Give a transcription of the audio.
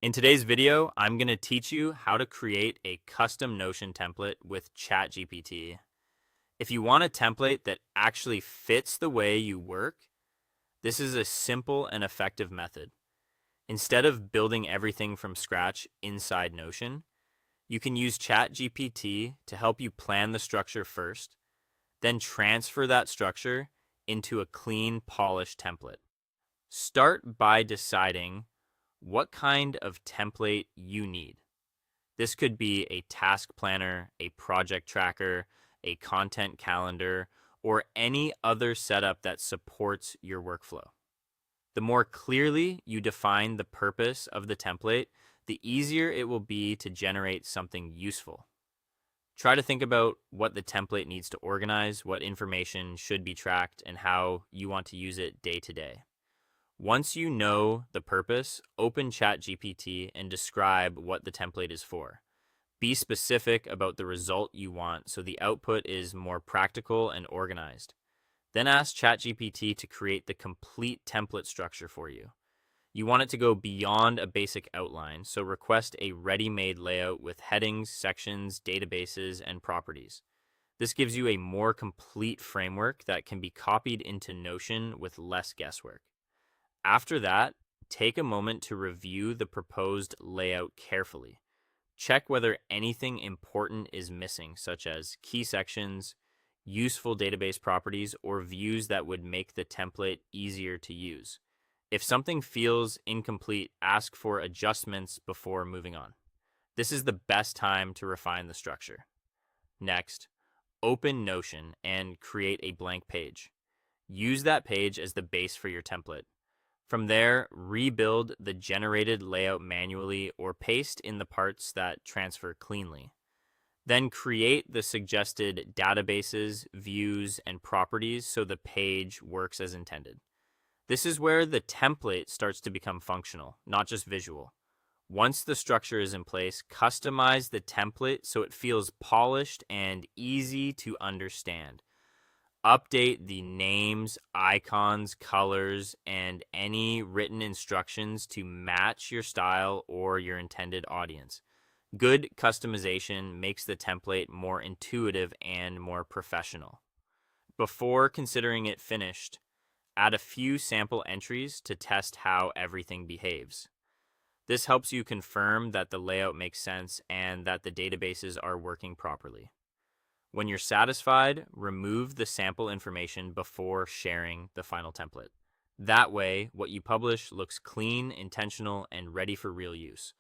In today's video, I'm going to teach you how to create a custom Notion template with ChatGPT. If you want a template that actually fits the way you work, this is a simple and effective method. Instead of building everything from scratch inside Notion, you can use ChatGPT to help you plan the structure first, then transfer that structure into a clean, polished template. Start by deciding what kind of template you need. This could be a task planner, a project tracker, a content calendar, or any other setup that supports your workflow. The more clearly you define the purpose of the template, the easier it will be to generate something useful. Try to think about what the template needs to organize, what information should be tracked, and how you want to use it day to day. Once you know the purpose, open ChatGPT and describe what the template is for. Be specific about the result you want so the output is more practical and organized. Then ask ChatGPT to create the complete template structure for you. You want it to go beyond a basic outline, so request a ready-made layout with headings, sections, databases, and properties. This gives you a more complete framework that can be copied into Notion with less guesswork. After that, take a moment to review the proposed layout carefully. Check whether anything important is missing, such as key sections, useful database properties, or views that would make the template easier to use. If something feels incomplete, ask for adjustments before moving on. This is the best time to refine the structure. Next, open Notion and create a blank page. Use that page as the base for your template. From there, rebuild the generated layout manually or paste in the parts that transfer cleanly. Then create the suggested databases, views, and properties so the page works as intended. This is where the template starts to become functional, not just visual. Once the structure is in place, customize the template so it feels polished and easy to understand. Update the names, icons, colors, and any written instructions to match your style or your intended audience. Good customization makes the template more intuitive and more professional. Before considering it finished, add a few sample entries to test how everything behaves. This helps you confirm that the layout makes sense and that the databases are working properly. When you're satisfied, remove the sample information before sharing the final template. That way, what you publish looks clean, intentional, and ready for real use.